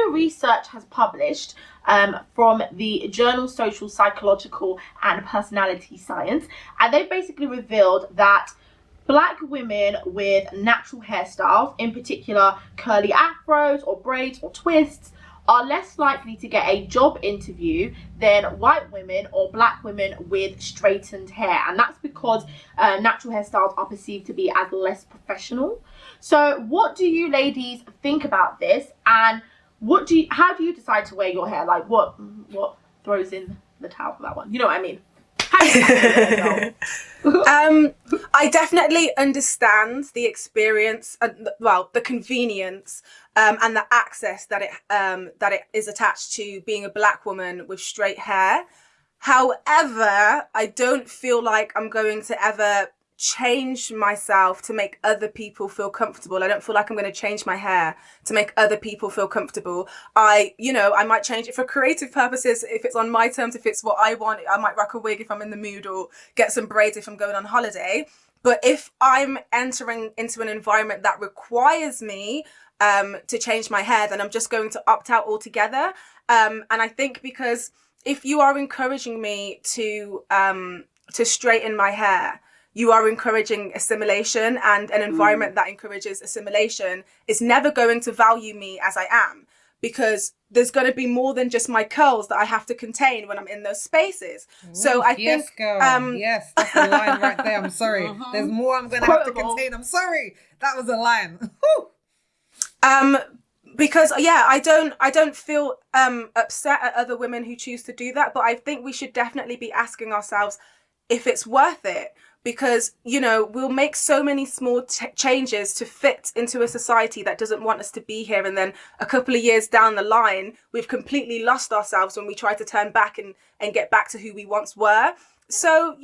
new research has published from the journal Social, Psychological and Personality Science, and they basically revealed that Black women with natural hairstyles, in particular curly afros or braids or twists, are less likely to get a job interview than white women or Black women with straightened hair. And that's because natural hairstyles are perceived to be as less professional. So what do you ladies think about this? And how do you decide to wear your hair? Like what throws in the towel for that one? You know what I mean? I definitely understand the experience, the convenience, and the access that it is attached to being a Black woman with straight hair. However, I don't feel like I'm going to ever change myself to make other people feel comfortable. I don't feel like I'm going to change my hair to make other people feel comfortable. I might change it for creative purposes if it's on my terms, if it's what I want. I might rock a wig if I'm in the mood, or get some braids if I'm going on holiday. But if I'm entering into an environment that requires me to change my hair, then I'm just going to opt out altogether. And I think because if you are encouraging me to straighten my hair, you are encouraging assimilation, and an environment that encourages assimilation is never going to value me as I am, because there's going to be more than just my curls that I have to contain when I'm in those spaces. Ooh, so I think... Girl. Yes, that's a line right there. I'm sorry. There's more I'm going to have to contain. I'm sorry. That was a line. Because I don't feel upset at other women who choose to do that, but I think we should definitely be asking ourselves if it's worth it. Because, we'll make so many small changes to fit into a society that doesn't want us to be here. And then a couple of years down the line, we've completely lost ourselves when we try to turn back and get back to who we once were. So,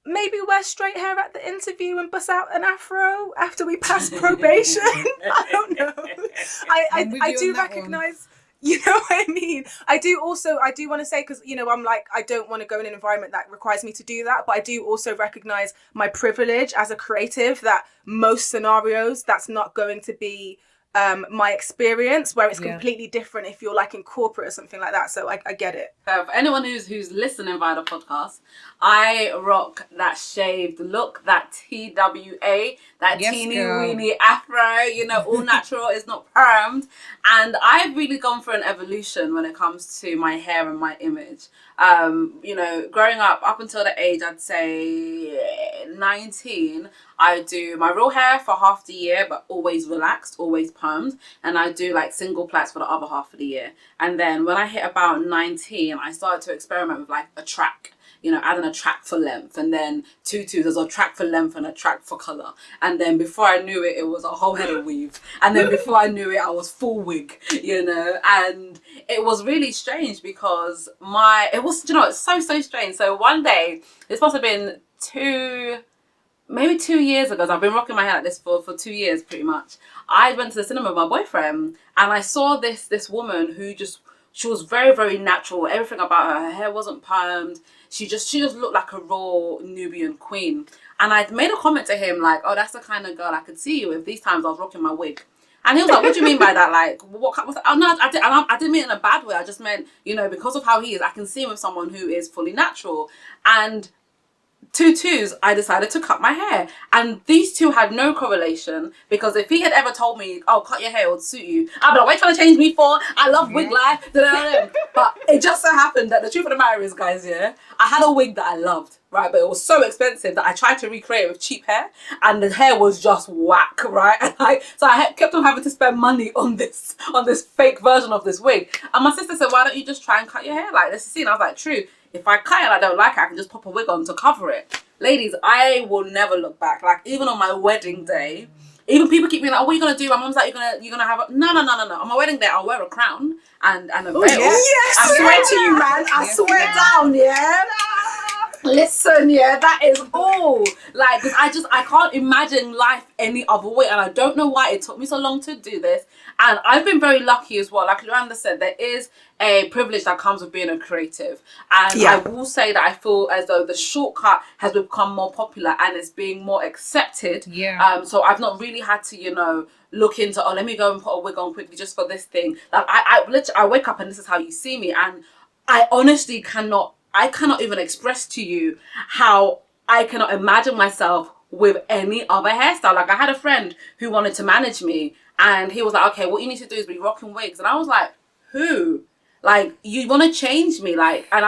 maybe wear straight hair at the interview and bust out an afro after we pass probation. I don't know. I do recognize... You know what I mean? I do want to say, because, I'm like, I don't want to go in an environment that requires me to do that. But I do also recognize my privilege as a creative, that most scenarios, that's not going to be my experience, where it's completely different if you're like in corporate or something like that. So I get it. For anyone who's listening via the podcast, I rock that shaved look, that TWA, that teeny weeny afro, all natural, it's not permed. And I've really gone for an evolution when it comes to my hair and my image. Growing up until the age, I'd say 19, I do my real hair for half the year, but always relaxed, always permed. And I do like single plaits for the other half of the year. And then when I hit about 19, I started to experiment with like a track. Adding a track for length, and then tutus. There's a track for length and a track for colour. And then before I knew it, it was a whole head of weave. And then before I knew it, I was full wig, And it was really strange because it's so strange. So one day, this must have been 2 years ago. So I've been rocking my hair like this for 2 years, pretty much. I went to the cinema with my boyfriend, and I saw this woman who she was very, very natural. Everything about her hair wasn't permed. She just looked like a raw Nubian queen. And I made a comment to him like, oh, that's the kind of girl I could see you with. These times I was rocking my wig. And he was like, what do you mean by that? Like, I didn't mean it in a bad way. I just meant, because of how he is, I can see him with someone who is fully natural. And 2 I decided to cut my hair, and these two had no correlation, because if he had ever told me, oh, cut your hair, it would suit you, I'd be like, what are you trying to change me for? I love wig life. But it just so happened that the truth of the matter is, guys, I had a wig that I loved, right, but it was so expensive that I tried to recreate it with cheap hair, and the hair was just whack, right? And I kept on having to spend money on this fake version of this wig. And my sister said, why don't you just try and cut your hair like this? And I was like, true. If I cut it and I don't like it, I can just pop a wig on to cover it. Ladies, I will never look back. Like, even on my wedding day, even people keep being like, oh, what are you going to do? My mom's like, you're gonna have a... No. On my wedding day, I'll wear a crown and a veil. Yes! I swear to you, man. I swear down, Listen, that is all. Like, I can't imagine life any other way. And I don't know why it took me so long to do this. And I've been very lucky as well. Like Luanda said, there is a privilege that comes with being a creative. And I will say that I feel as though the shortcut has become more popular and it's being more accepted. Yeah. So I've not really had to, look into, oh, let me go and put a wig on quickly just for this thing. Like I literally, I wake up and this is how you see me, and I honestly cannot even express to you how I cannot imagine myself with any other hairstyle. Like I had a friend who wanted to manage me, and he was like, okay, what you need to do is be rocking wigs. And I was like, who? Like, you want to change me? Like, and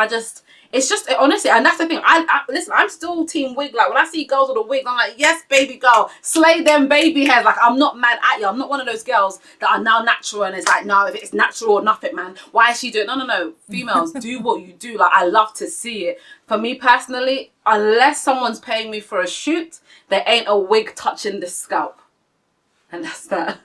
it's just, honestly, and that's the thing. Listen, I'm still team wig. Like, when I see girls with a wig, I'm like, yes, baby girl, slay them baby hairs. Like, I'm not mad at you. I'm not one of those girls that are now natural and it's like, no, if it's natural or nothing, man. Why is she doing it? No. Females, do what you do. Like, I love to see it. For me personally, unless someone's paying me for a shoot, there ain't a wig touching the scalp. And that's that.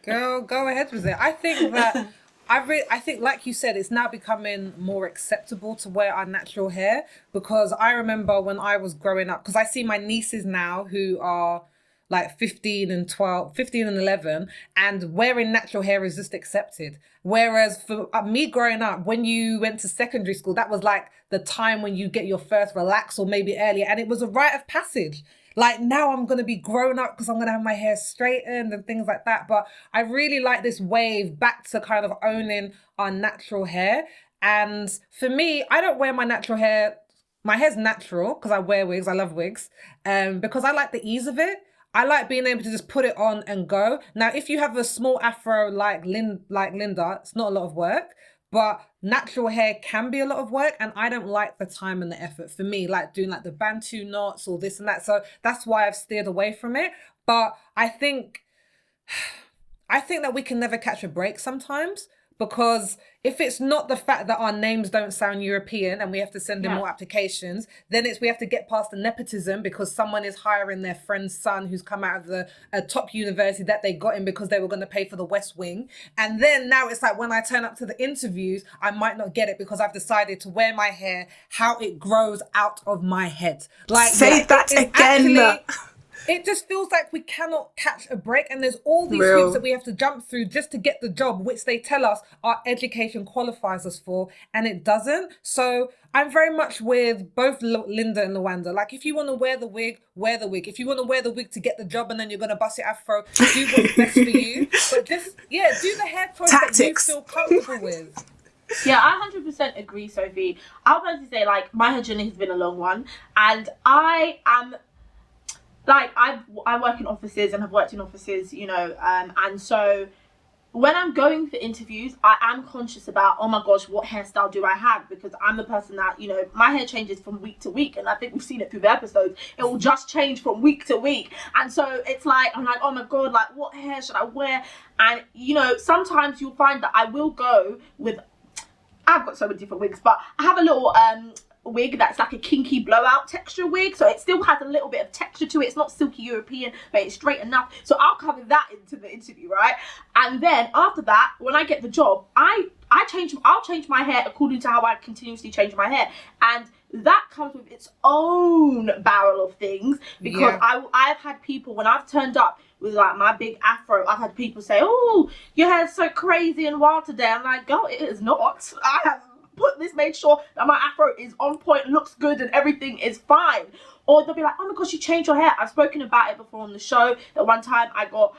Girl, go ahead with it. I think that I think, like you said, it's now becoming more acceptable to wear our natural hair, because I remember when I was growing up, because I see my nieces now who are like 15 and 11, and wearing natural hair is just accepted. Whereas for me growing up, when you went to secondary school, that was like the time when you get your first relax, or maybe earlier, and it was a rite of passage. Like, now I'm going to be grown up because I'm going to have my hair straightened and things like that. But I really like this wave back to kind of owning our natural hair. And for me, I don't wear my natural hair. My hair's natural because I wear wigs. I love wigs. Because I like the ease of it. I like being able to just put it on and go. Now, if you have a small afro like Linda, it's not a lot of work. But natural hair can be a lot of work, and I don't like the time and the effort for me, like doing like the Bantu knots or this and that. So that's why I've steered away from it. But I think that we can never catch a break sometimes, because if it's not the fact that our names don't sound European and we have to send in more applications, then we have to get past the nepotism because someone is hiring their friend's son who's come out of a top university that they got in because they were going to pay for the West Wing. And then now it's like when I turn up to the interviews, I might not get it because I've decided to wear my hair how it grows out of my head. Like, say that again. It just feels like we cannot catch a break, and there's all these hoops that we have to jump through just to get the job, which they tell us our education qualifies us for, and it doesn't. So I'm very much with both Linda and Luanda. Like, if you want to wear the wig, wear the wig. If you want to wear the wig to get the job and then you're going to bust your afro, do what's best for you. But just, do the hair choice that you feel comfortable with. Yeah, I 100% agree, Sophie. I was going to say, like, my hair journey has been a long one, and I am... Like, I work in offices and have worked in offices, you know, and so when I'm going for interviews, I am conscious about, oh my gosh, what hairstyle do I have? Because I'm the person that, you know, my hair changes from week to week, and I think we've seen it through the episodes. It will just change from week to week, and so it's like, I'm like, oh my god, like, what hair should I wear? And, you know, sometimes you'll find that I will go with, I've got so many different wigs, but I have a little wig that's like a kinky blowout texture wig, so it still has a little bit of texture to it. It's not silky European, but it's straight enough, so I'll cover that into the interview, right? And then after that, when I get the job, I'll change my hair according to how I continuously change my hair, and that comes with its own barrel of things, because I've had people, when I've turned up with like my big afro, I've had people say, oh, your hair's so crazy and wild today. I'm like, girl, it is not. I have made sure that my afro is on point, looks good, and everything is fine. Or they'll be like, oh my gosh, you changed your hair. I've spoken about it before on the show, that one time I got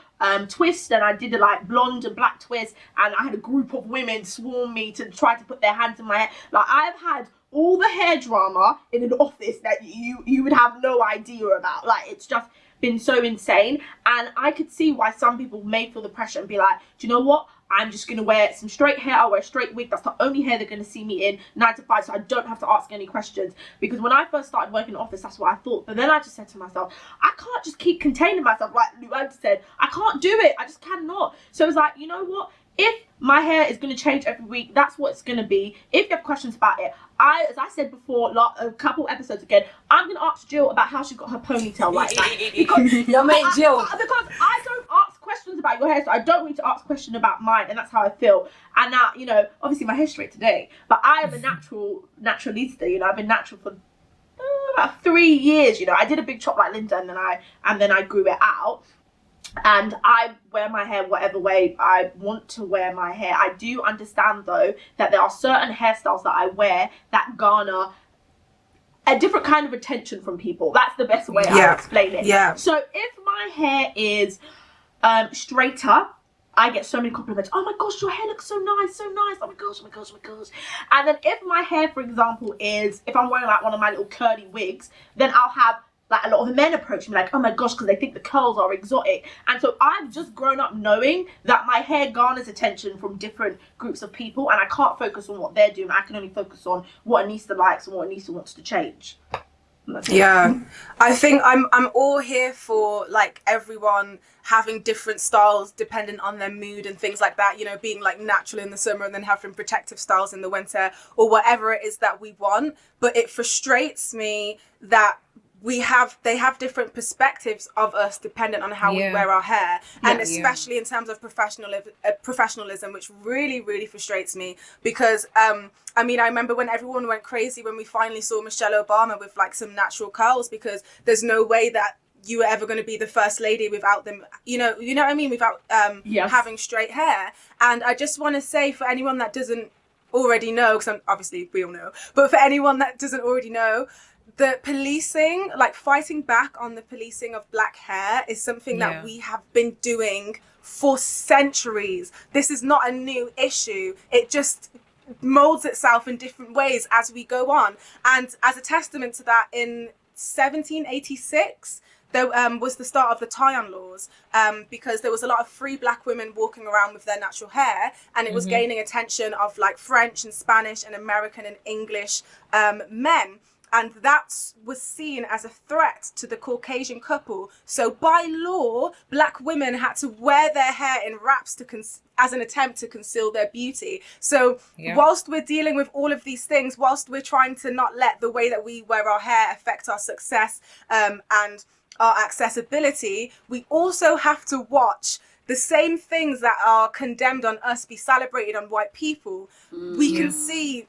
twist, and I did a like blonde and black twist, and I had a group of women swarm me to try to put their hands in my hair. Like, I've had all the hair drama in an office that you would have no idea about. Like, it's just been so insane, and I could see why some people may feel the pressure and be like, do you know what, I'm just going to wear some straight hair, I'll wear a straight wig, that's the only hair they're going to see me in 9 to 5, so I don't have to ask any questions. Because when I first started working in the office, that's what I thought, but then I just said to myself, I can't just keep containing myself, like Luanda said, I can't do it, I just cannot. So it's like, you know what, if my hair is going to change every week, that's what it's going to be. If you have questions about it, as I said before, a couple episodes again, I'm going to ask Jill about how she got her ponytail like that. Because your mate Jill. Because I don't ask questions about your hair, so I don't need to ask questions about mine, and that's how I feel. And now, you know, obviously my hair's straight today, but I am a naturalista, you know, I've been natural for about 3 years, you know. I did a big chop like Linda, and then I grew it out. And I wear my hair whatever way I want to wear my hair. I do understand, though, that there are certain hairstyles that I wear that garner a different kind of attention from people. That's the best way I'll explain it. Yeah. So if my hair is straighter, I get so many compliments. Oh my gosh, your hair looks so nice, so nice. Oh my gosh, oh my gosh, oh my gosh. And then if my hair, for example, if I'm wearing like one of my little curly wigs, then I'll have like a lot of men approach me like, oh my gosh, because they think the curls are exotic. And so I've just grown up knowing that my hair garners attention from different groups of people, and I can't focus on what they're doing. I can only focus on what Anissa likes and what Anissa wants to change. Yeah, I think I'm all here for like everyone having different styles dependent on their mood and things like that, you know, being like natural in the summer and then having protective styles in the winter, or whatever it is that we want. But it frustrates me that they have different perspectives of us dependent on how we wear our hair, and especially in terms of professionalism, which really, really frustrates me, because I mean, I remember when everyone went crazy when we finally saw Michelle Obama with like some natural curls, because there's no way that you were ever going to be the first lady without them, you know what I mean, without having straight hair. And I just want to say, for anyone that doesn't already know, because obviously we all know, but for anyone that doesn't already know, the policing, like fighting back on the policing of black hair, is something that we have been doing for centuries. This is not a new issue. It just molds itself in different ways as we go on. And as a testament to that, in 1786, there was the start of the tie-on laws, because there was a lot of free black women walking around with their natural hair, and it was gaining attention of like French and Spanish and American and English men. And that was seen as a threat to the Caucasian couple. So by law, black women had to wear their hair in wraps as an attempt to conceal their beauty. So whilst we're dealing with all of these things, whilst we're trying to not let the way that we wear our hair affect our success and our accessibility, we also have to watch the same things that are condemned on us be celebrated on white people. We can see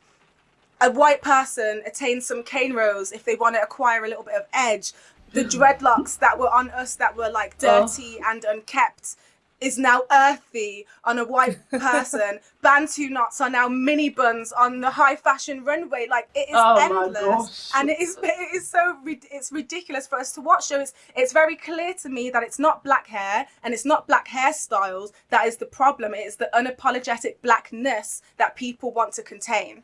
a white person attain some cane rows if they want to acquire a little bit of edge. The dreadlocks that were on us that were like dirty and unkept is now earthy on a white person. Bantu knots are now mini buns on the high fashion runway. Like, it is endless, and it's ridiculous for us to watch. So it's very clear to me that it's not black hair and it's not black hairstyles that is the problem. It is the unapologetic blackness that people want to contain.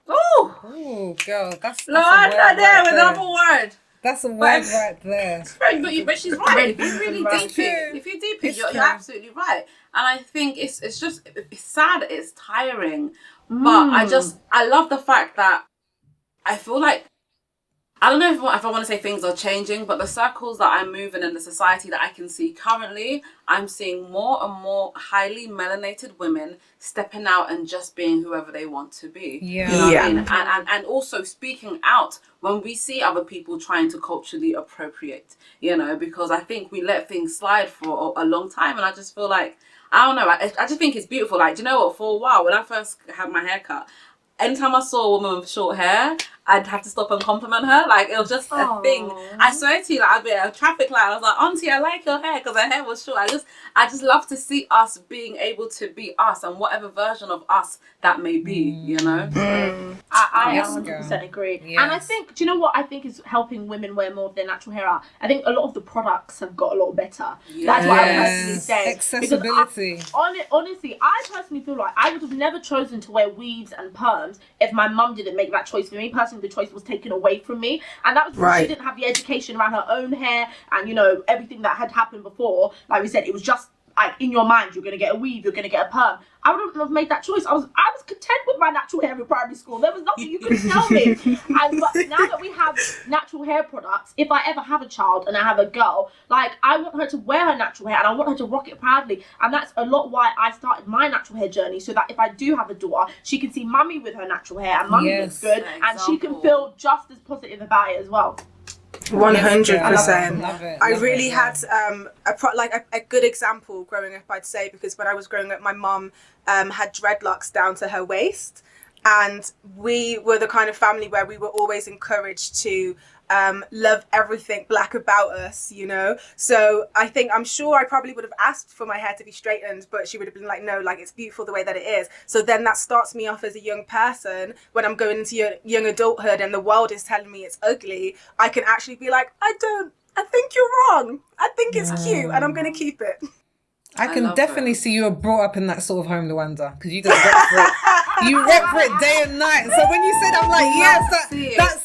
Oh, girl, that's Luanda there with another word. That's a word right there. But she's right. If you deep it, you're absolutely right. And I think it's sad. It's tiring. But I love the fact that I feel like, I don't know if I want to say things are changing, but the circles that I move in the society that I can see currently, I'm seeing more and more highly melanated women stepping out and just being whoever they want to be. Yeah. You know what I mean? And also speaking out when we see other people trying to culturally appropriate, you know, because I think we let things slide for a long time. And I just feel like, I don't know, I just think it's beautiful. Like, do you know what? For a while, when I first had my hair cut, anytime I saw a woman with short hair, I'd have to stop and compliment her. Like, it was just a thing. I swear to you, like, I'd be at a traffic light. I was like, Auntie, I like your hair, because her hair was short. I just love to see us being able to be us, and whatever version of us that may be, you know? I 100% agree. Yes. And I think, do you know what I think is helping women wear more of their natural hair out? I think a lot of the products have got a lot better. Yes. That's what I personally say. Accessibility. Honestly, I personally feel like I would have never chosen to wear weaves and perms if my mum didn't make that choice for me. Personally, the choice was taken away from me, and that was because she didn't have the education around her own hair and, you know, everything that had happened before. Like we said, it was just like in your mind, you're gonna get a weave, you're gonna get a perm. I wouldn't have made that choice. I was content with my natural hair in primary school. There was nothing you could tell me. But now that we have natural hair products, if I ever have a child and I have a girl, like, I want her to wear her natural hair and I want her to rock it proudly. And that's a lot why I started my natural hair journey, so that if I do have a daughter, she can see mummy with her natural hair and mummy looks good, and she can feel just as positive about it as well. 100%. I really had a good example growing up, I'd say, because when I was growing up, my mom had dreadlocks down to her waist, and we were the kind of family where we were always encouraged to love everything black about us, you know. So I'm sure I probably would have asked for my hair to be straightened, but she would have been like, no, like, it's beautiful the way that it is. So then that starts me off as a young person. When I'm going into young adulthood and the world is telling me it's ugly, I can actually be like, I think you're wrong. I think it's cute, and I'm going to keep it. I can definitely see you were brought up in that sort of home, Luanda, because you just rep for it. You rep for it day and night. So when you said, I'm like, yes, that